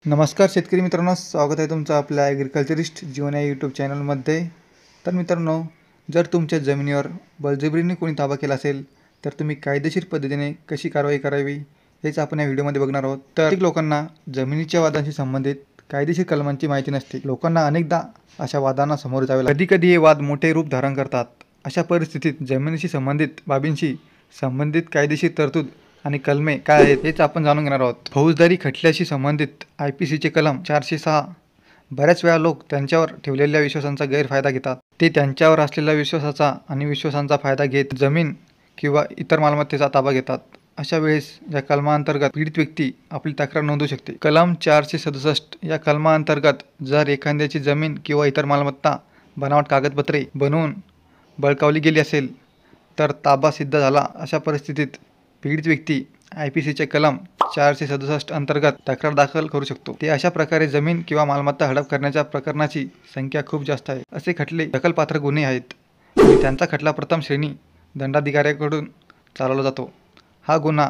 नमस्कार शेतकरी मित्रांनो, स्वागत आहे तुमचं आपल्या ॲग्रिकल्चरिस्ट जीवन या यूट्यूब चॅनलमध्ये। तर मित्रांनो, जर तुमच्या जमिनीवर बळजबरीने कोणी ताबा केला असेल तर तुम्ही कायदेशीर पद्धतीने कशी कारवाई करावी हेच आपण या व्हिडिओमध्ये बघणार आहोत। तर अनेक लोकांना जमिनीच्या वादांशी संबंधित कायदेशीर कलमांची माहिती नसते। लोकांना अनेकदा अशा वादांना सामोरे जावे लागते। कधी-कधी हे वाद मोठे रूप धारण करतात। अशा परिस्थितीत जमिनीशी संबंधित बाबींशी संबंधित कायदेशीर तरतूद आणि कलमे काय आहेत हेच आपण जाणून घेणार आहोत। फौजदारी खटल्याशी संबंधित IPCचे कलम 406 बऱ्याच वेळा लोक त्यांच्यावर ठेवलेल्या विश्वासांचा गैरफायदा घेतात। ते त्यांच्यावर असलेल्या विश्वासाचा आणि विश्वासांचा फायदा घेत जमीन किंवा इतर मालमत्तेचा ताबा घेतात। अशा वेळेस या कलमाअंतर्गत पीडित व्यक्ती आपली तक्रार नोंदवू शकते। कलम 467 या कलमाअंतर्गत जर एखाद्याची जमीन किंवा इतर मालमत्ता बनावट कागदपत्रे बनवून बळकावली गेली असेल तर ताबा सिद्ध झाला। अशा परिस्थितीत पीडित व्यक्ती IPCचे कलम 467 अंतर्गत तक्रार दाखल करू शकतो। ते अशा प्रकारे जमीन किंवा मालमत्ता हडप करण्याच्या प्रकरणाची संख्या खूप जास्त आहे। असे खटले दखलपात्र गुन्हे आहेत आणि त्यांचा खटला प्रथम श्रेणी दंडाधिकाऱ्याकडून चालवला जातो। हा गुन्हा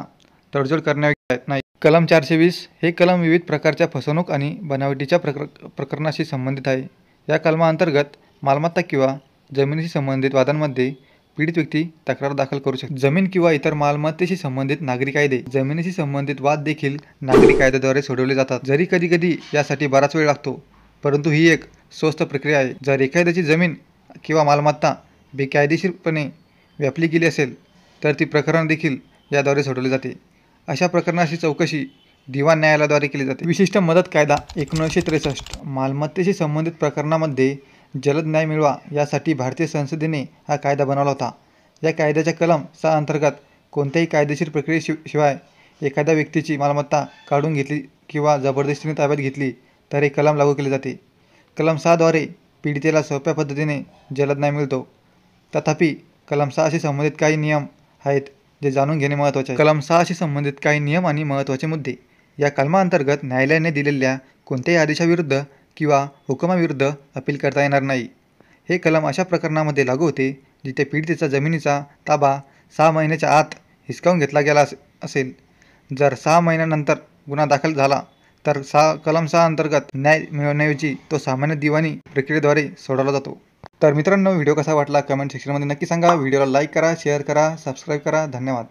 तडजोड करण्यायोग्य नाही। कलम 420 हे कलम विविध प्रकारच्या फसवणूक आणि बनावटीच्या प्रकरणाशी संबंधित आहे। या कलमाअंतर्गत मालमत्ता किंवा जमिनीशी संबंधित वादांमध्ये पीडित व्यक्ती तक्रार दाखल करू शकते। जमीन किंवा इतर मालमत्तेशी संबंधित नागरी कायदे जमिनीशी संबंधित वाद देखील नागरी कायद्याद्वारे सोडवले जातात। जरी कधी-कधी यासाठी बराच वेळ लागतो, परंतु ही एक स्वस्त प्रक्रिया आहे। जर एखाद्याची जमीन किंवा मालमत्ता बेकायदेशीरपणे व्यापली गेली असेल तर ती प्रकरण देखील याद्वारे सोडवले जाते। अशा प्रकरणाची चौकशी दिवाण न्यायालयाद्वारे केली जाते। विशिष्ट मदत कायदा 1963 मालमत्तेशी संबंधित प्रकरणामध्ये जलद न्याय मिळवा यासाठी भारतीय संसदेने हा कायदा बनवला होता। या कायद्याच्या कलम 6 अंतर्गत कोणत्याही कायदेशीर प्रक्रियेशिवाय एखाद्या व्यक्तीची मालमत्ता काढून घेतली किंवा जबरदस्तीने ताब्यात घेतली तर हे कलम लागू केले जाते। कलम 6 द्वारे पीडितेला सोप्या पद्धतीने जलद न्याय मिळतो। तथापि कलम 6 शी संबंधित काही नियम आहेत जे जाणून घेणे महत्त्वाचे आहे। कलम 6 शी संबंधित काही नियम आणि महत्त्वाचे मुद्दे। या कलमाअंतर्गत न्यायालयाने दिलेल्या कोणत्याही आदेशाविरुद्ध किंवा हुकुमाविरुद्ध अपील करता येणार नाही। हे कलम अशा प्रकरणामध्ये लागू होते जिथे पीडितेचा जमिनीचा ताबा 6 महिन्याच्या आत हिसकावून घेतला गेला असेल। जर 6 महिन्यानंतर गुन्हा दाखल झाला तर कलम 6 अंतर्गत न्याय मिळवण्याऐवजी तो सामान्य दिवाणी प्रक्रियेद्वारे सोडवला जातो। तर मित्रांनो, व्हिडिओ कसा वाटला कमेंट सेक्शनमध्ये नक्की सांगा। व्हिडिओला लाईक करा, शेअर करा, सबस्क्राईब करा। धन्यवाद।